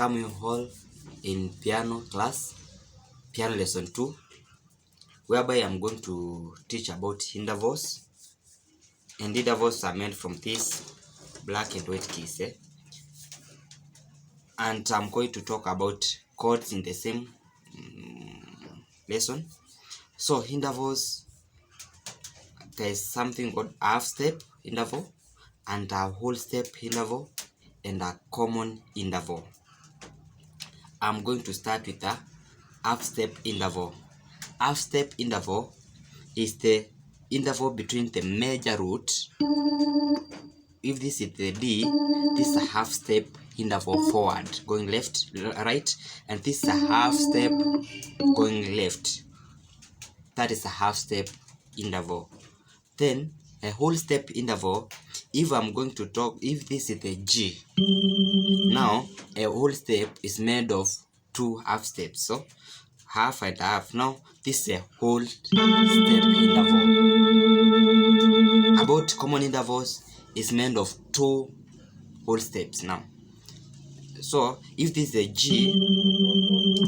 welcome you all in piano class, piano lesson 2, whereby I'm going to teach about intervals. And intervals are made from this black and white keys. And I'm going to talk about chords in the same lesson. So intervals, there's something called half step interval and a whole step interval and a common interval. I'm going to start with the half step interval. Half step interval is the interval between the major root. If this is the D, this is a half step interval forward, going left, right, and this is a half step going left. That is a half step interval. Then a whole step interval, if I'm going to talk, if this is the G, now a whole step is made of two half steps. So half and half. Now this is a whole step interval. About common intervals is made of two whole steps now. So if this is a G,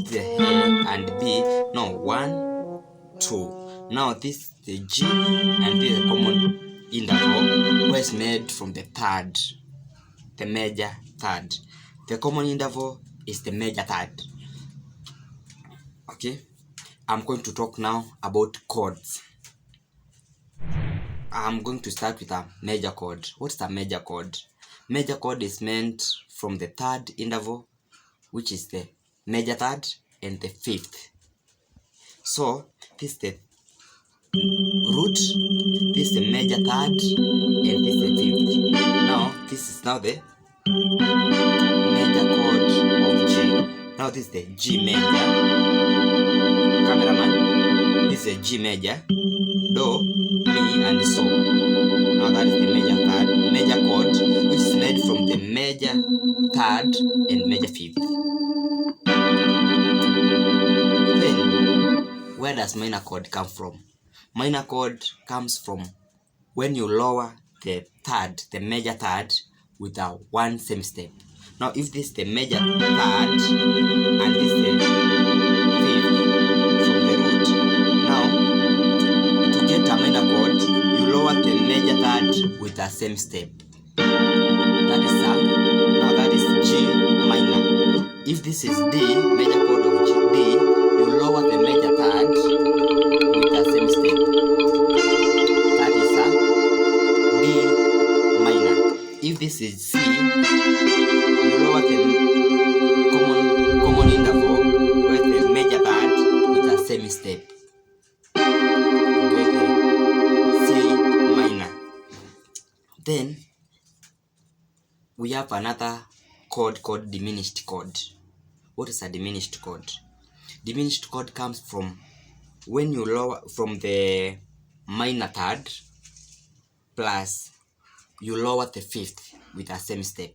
the A and B, no, 1, 2. Now this is the G and this is a common interval which is made from the third, the major third. The common interval is the major third. Okay, I'm going to talk now about chords. I'm going to start with a major chord. What's a major chord? Major chord is meant from the third interval, which is the major third and the fifth. So this is the root, this is the major third, and this is the fifth. Now this is now the major chord of G. Now this is the G major. Cameraman, this is a G major, Do, Mi, and So. Now that is the major chord, which is made from the major third and major fifth. Then, where does minor chord come from? Minor chord comes from when you lower the third, the major third, with a one same step. Now, if this is the major third and this is the fifth from the root, now to get a minor chord, you lower the major third with the same step. That is G minor. If this is D, major chord of D, you lower the major third with the same step. That is a D minor. If this is C, you lower the common interval with the major third with the same step. With the C minor. Then we have another chord called diminished chord. What is a diminished chord? Diminished chord comes from when you lower from the minor third plus you lower the fifth with the same step.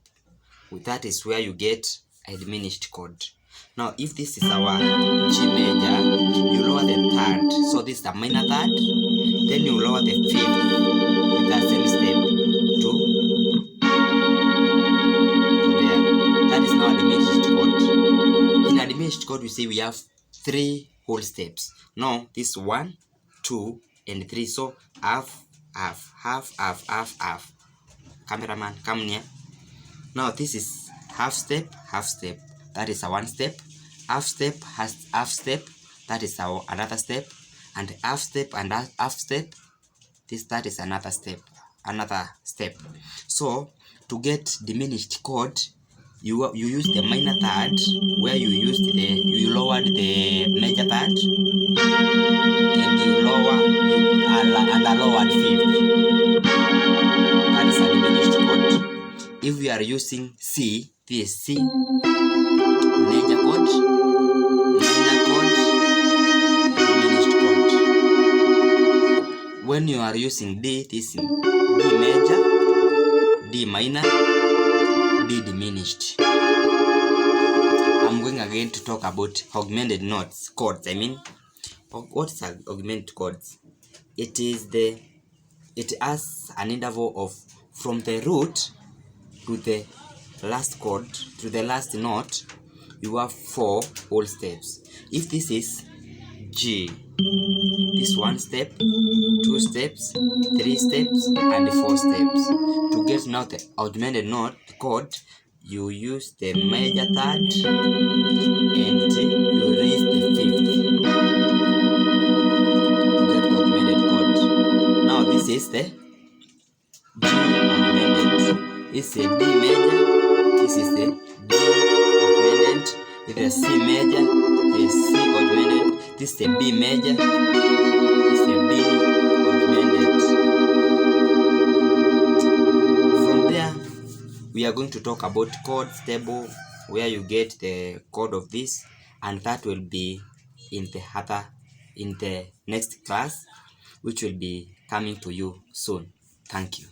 That is where you get a diminished chord. Now if this is our G major, you lower the third, so this is the minor third, then you lower the fifth with the same step to that is now a diminished chord. In a diminished chord, we say we have three whole steps. Now this 1, 2, and 3. So half, half, half, half, half, half. Cameraman, come near. Now this is half step, half step. That is a one step. Half step has half step. That is our another step. And half step and half step. That is another step. Another step. So to get diminished chord, you use the minor third where you lowered the major third and you a lowered fifth. That is a diminished chord. If we are using C, this is C major chord, minor chord, diminished chord. When you are using D, this is D major, D minor, D diminished. I'm going again to talk about augmented notes, chords. What is augmented chords? It has an interval of from the root to the last chord, to the last note, you have 4 whole steps. If this is G, this 1 step, 2 steps, 3 steps, and 4 steps. To get now the augmented note chord, you use the major third and you raise the 5th to get the augmented chord. Now this is the G augmented. This is a D major. This is the D augmented. This is a C major. This is C augmented. This is a B major. This is a B augmented. From there, we are going to talk about chords table, where you get the chord of this, and that will be in the next class, which will be coming to you soon. Thank you.